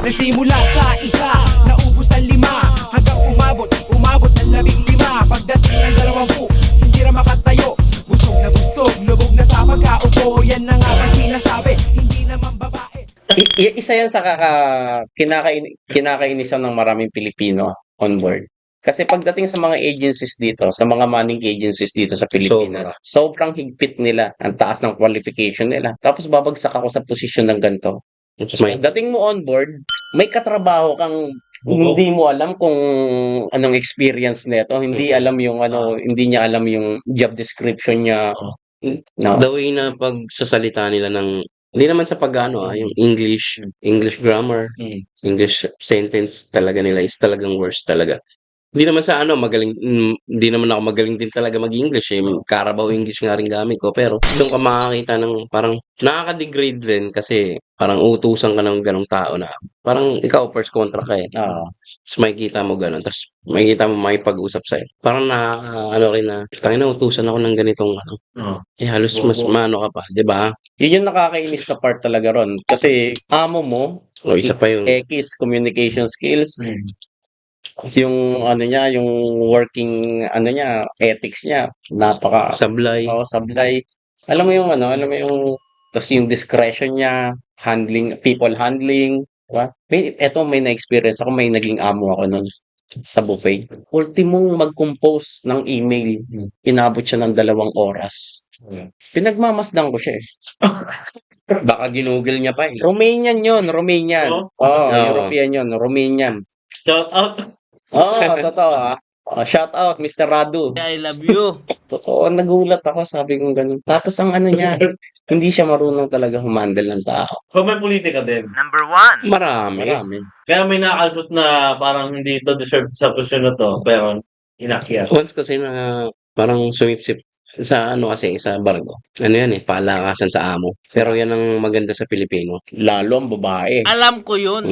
Nagsimula sa isa, naubos ang 5, hanggang umabot ng 15. Pagdating ng 20, hindi na makatayo. Busog na busog, lubog na sa pagkaupo. Yan na nga ba sinasabi, hindi naman babae. Isa yan sa kinakainisan ng maraming Pilipino on board. Kasi pagdating sa mga agencies dito, sa mga manning agencies dito sa Pilipinas, sobrang higpit nila, ang taas ng qualification nila. Tapos babagsak ako sa posisyon ng ganito. Dating mo on board, may katrabaho kang hindi mo alam kung anong experience nito, hindi alam yung hindi niya alam yung job description niya. No. The way na pagsasalita nila ng hindi naman sa pag-ano, yung English grammar, English sentence talaga nila is talagang worst talaga. Hindi naman sa magaling, hindi naman ako magaling din talaga mag-English eh. Carabao English nga rin gamit ko. Pero doon ka makakita ng parang nakaka-degrade rin kasi parang utusan ka ng ganong tao na parang ikaw first contract ka eh. Tapos makikita mo ganon. Tapos makikita mo makipag-usap sa'yo. Parang rin na, tangina utusan ako ng ganitong eh halos mas mano ka pa, di ba? Yun yung nakakainis na part talaga ron. Kasi amo mo, O isa pa yung X communication skills, yung niya, yung working niya, ethics niya, napaka sablay. sablay. Alam mo yung tas yung discretion niya, people handling, diba? May na-experience ako, may naging amo ako nun sa buffet. Ultimong mag-compose ng email, inabot siya ng 2 oras. Pinagmamasdan ko siya eh. Baka ginugol niya pa eh. Romanian yun, Romanian. European yun, Romanian. Shout out. Totoo shout out, Mr. Radu. I love you. Totoo, nagulat ako, sabi kong ganun. Tapos ang niya, hindi siya marunong talaga humandle ng tao. Kung may politika din. Number 1. Marami. Kaya may nakakalsot na parang hindi to deserve sa posisyon na to, pero inakyat. Once kasi na parang sumipsip sa kasi sa barko. Yan eh, palakasan sa amo. Pero yan ang maganda sa Pilipino. Lalo ang babae. Alam ko yun.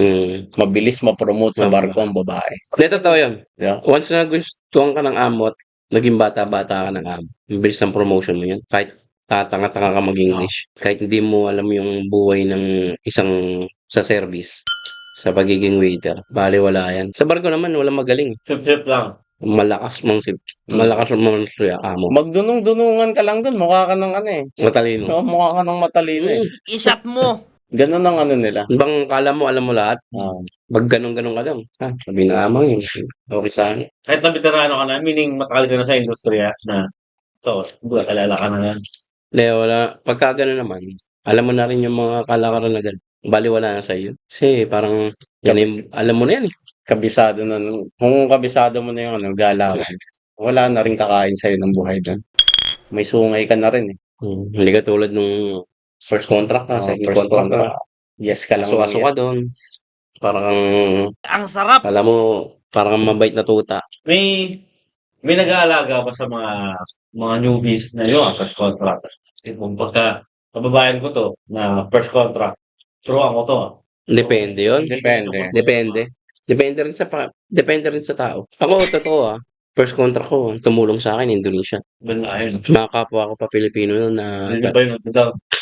Mabilis ma-promote sa barko ang babae. Hindi, totoo yun. Yeah. Once na gustuhan ka ng amo at naging bata-bata ka ng amo, mabilis ang promotion mo yun. Kahit tatanga-tanga ka mag-English. Kahit hindi mo alam yung buhay ng isang sa service, sa pagiging waiter. Baliwala yan. Sa barko naman, walang magaling. Sip-sip lang. Malakas mong siya amo. Magdunong-dunungan ka lang dun, mukha ka ng Matalino. mukha ka ng matalino eh. Isat mo. Ganun ang nila. Bang kala mo alam mo lahat? Pag ganun-ganun ka lang. Sabi na amang yun. Okay sa akin. Kahit na veterano ka na, meaning matagal ka na sa industriya na to, kalala ka na yan. Hindi, wala. Pagka gano'n naman, alam mo na rin yung mga kalakaran na gano'n. Baliwala na sa'yo. Kasi parang, alam mo na yan eh. Kabisado na. Kung kabisado mo na yung galawan, wala na rin kakain sa'yo ng buhay doon. May sungay ka na rin eh. Hindi ka tulad nung first contract ka, second First contract ka. Yes ka lang. Aso-aso ka doon. Parang, Ang sarap. alam mo, parang mabait na tuta. May nag-aalaga pa sa mga newbies na yun, first contract. Kung pagka kababayan ko to, na first contract, turuan ko to. Depende yun. Depende. Depende rin sa tao. Ako, totoo first contract ko, tumulong sa akin, Indonesia. Ayun. Mga kapwa ko pa Pilipino noon na Hindi ba yun?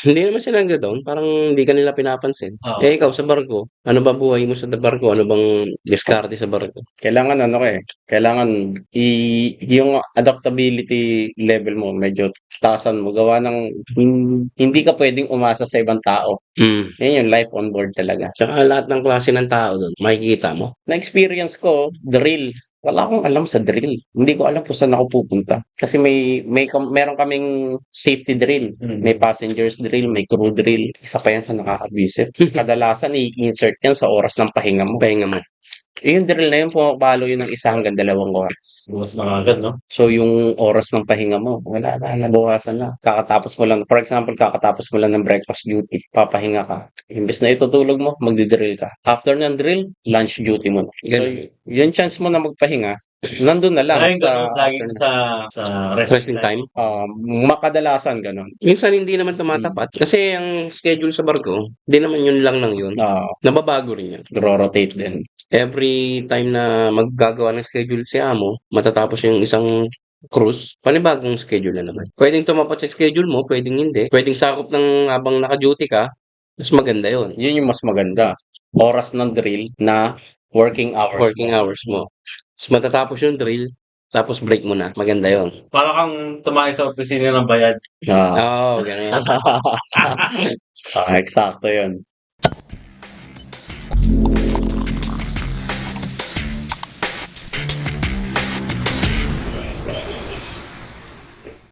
hindi naman sila down, parang hindi ka nila pinapansin. Ikaw sa barko, ano ba buhay mo sa barko? Ano bang diskarte sa barko? Kailangan kailangan yung adaptability level mo, medyo taasan mo. Gawa ng hindi ka pwedeng umasa sa ibang tao. Yan yung life on board talaga. Tsaka lahat ng klase ng tao doon, makikita mo. Na-experience ko, drill. Wala akong alam sa drill. Hindi ko alam kung saan ako pupunta. Kasi meron kaming safety drill. May passengers drill, may crew drill. Isa pa yan sa nakakabisip. Kadalasan i-insert yan sa oras ng pahinga mo. Yung drill na yun, pumapalo yun ng 1 hanggang 2 oras. Bukas na agad, no? So, yung oras ng pahinga mo, wala na, nabukasan na. Kakatapos mo lang, for example, kakatapos mo lang ng breakfast duty, papahinga ka. Imbes na itutulog mo, magdi-drill ka. After ng drill, lunch duty mo. So, yung chance mo na magpahinga, nandun na lang. Sa Resting time? Makadalasan, ganun. Minsan hindi naman tumatapat. Kasi ang schedule sa barko, hindi naman yun lang yun. Nababago rin yan. Rotate din. Every time na maggagawa ng schedule si amo, matatapos yung isang cruise, panibagong schedule na naman. Pwedeng tumapat sa schedule mo, pwedeng hindi. Pwedeng sakop ng habang naka-duty ka, mas maganda yun. Yun yung mas maganda. oras ng drill na working hours Working mo. hours mo. Tapos matatapos yung drill, tapos break mo na. Maganda yon. Para kang tumayo sa opisina ng bayad. Ah, Oo, ganun. eksakto yun.